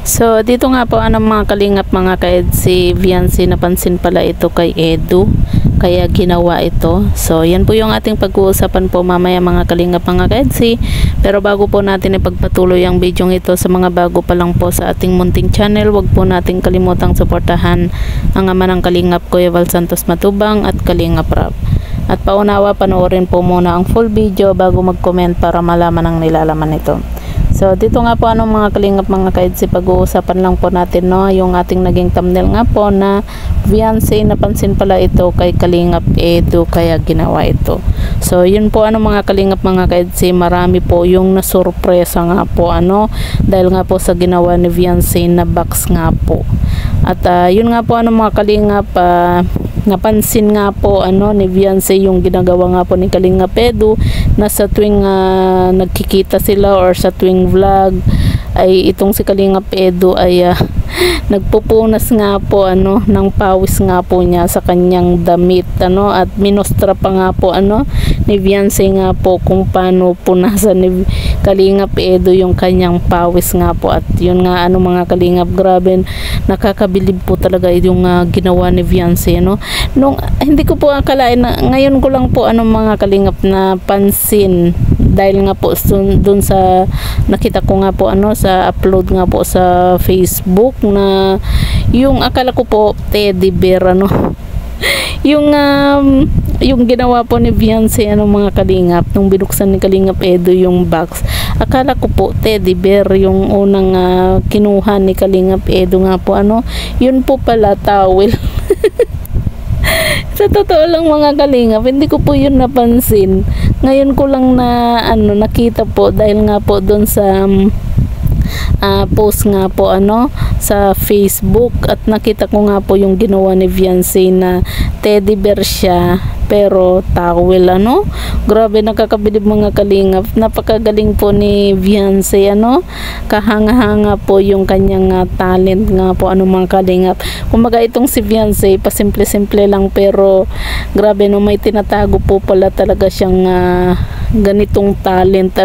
So dito nga po mga kalingap mga ka-ed, si Viancy napansin pala ito kay Edu kaya ginawa ito. So yan po yung ating pag-uusapan po mamaya mga kalingap mga ka-edsi. Pero bago po natin ipagpatuloy ang video ito, sa mga bago pa lang po sa ating munting channel, wag po nating kalimutang suportahan ang ama ng kalingap Kuya Val Santos Matubang at Kalingap Rab. At paunawa, panoorin po muna ang full video bago mag-comment para malaman ang nilalaman nito. So dito nga po mga kalingap mga ka-edsi, pag-uusapan lang po natin yung ating naging thumbnail nga po na Viancy napansin pala ito kay Kalingap Edu kaya ginawa ito. So yun po mga kalingap mga ka-edsi, marami po yung nasurpresa nga po dahil nga po sa ginawa ni Viancy na box nga po. At yun nga po mga kalingap, napansin nga po ni Viancy yung ginagawa nga po ni Kalingap Edu na sa tuwing nagkikita sila or sa tuwing vlog ay itong si Kalingap Edu ay nagpupunas nga po ng pawis nga po niya sa kanyang damit at minostra pa nga po ni Viancy nga po kung paano punasan ni Kalingap Edu yung kanyang pawis nga po. At yun nga mga kalingap, grabe, nakakabilib po talaga yung ginawa ni Viancy nung hindi ko po akalain na ngayon ko lang po mga kalingap na pansin dahil nga po dun sa nakita ko nga po sa upload nga po sa Facebook na yung akala ko po teddy bear yung ginawa po ni Viancy mga kalingap nung binuksan ni Kalingap Edu yung box. Akala ko po teddy bear yung unang kinuha ni Kalingap Edu nga po yun po pala towel. Sa totoo lang mga kalingap, hindi ko po yun napansin. Ngayon ko lang na nakita po dahil nga po doon sa post nga po sa Facebook, at nakita ko nga po yung ginawa ni Viancy na teddy bear siya pero towel grabe, nakakabilib mga kalingap. Napakagaling po ni Viancy kahanga-hanga po yung kanyang talent nga po mga kalingap. Kumaga itong si Viancy pasimple-simple lang pero grabe may tinatago po pala talaga siyang ganitong talent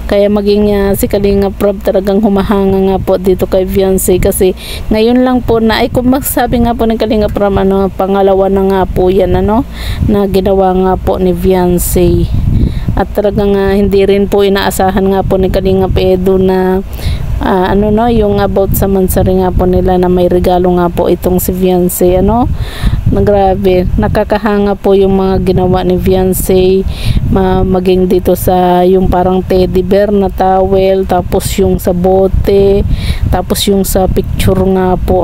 kaya maging si Kalingap Rab talagang humahanga nga po dito kay Viancy, kasi ngayon lang po na kung magsabi nga po ng Kalingap Rab pangalawa na nga po yan na ginawa nga po ni Viancy. At talagang hindi rin po inaasahan nga po ni Kalingap Edu na yung about sa mansari nga po nila na may regalo nga po itong si Viancy na grabe, nakakahanga po yung mga ginawa ni Viancy, maging dito sa yung parang teddy bear na towel, tapos yung sa bote, tapos yung sa picture nga po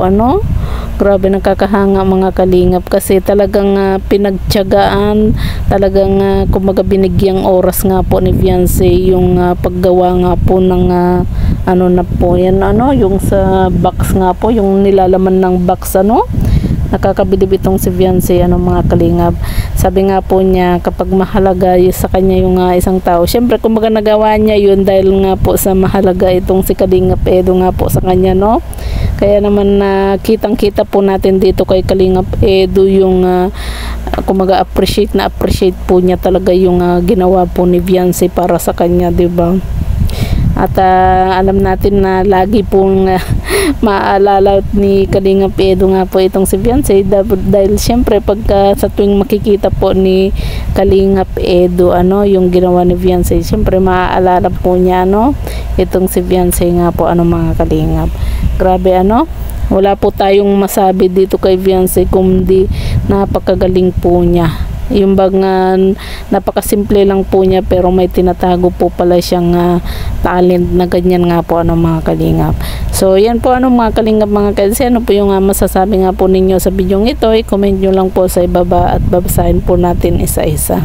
grabe, nakakahanga mga kalingap, kasi talagang pinagtiyagaan, talagang kumaga binigyang oras nga po ni Viancy yung paggawa nga po ng na po yan yung sa box nga po, yung nilalaman ng box nakakabilib itong si Viancy mga kalingap. Sabi nga po niya kapag mahalaga sa kanya yung isang tao, syempre kumbaga nagawa niya yun dahil nga po sa mahalaga itong si Kalingap Edu nga po sa kanya kaya naman kitang kita po natin dito kay Kalingap Edu yung kumbaga appreciate po niya talaga yung ginawa po ni Viancy para sa kanya, diba? At alam natin na lagi pong maalala ni Kalingap Edu nga po itong si Viancy dahil syempre pagka sa tuwing makikita po ni Kalingap Edu yung ginawa ni Viancy, syempre maaalala po niya itong si Viancy nga po mga kalingap. Grabe wala po tayong masabi dito kay Viancy kundi napakagaling po niya. Yung napakasimple lang po niya pero may tinatago po pala siyang talent na ganyan nga po mga kalingap. So yan po mga kalingap mga ka-edsi, po yung masasabi nga po ninyo sa video ito, i-comment nyo lang po sa ibaba at babasahin po natin isa-isa.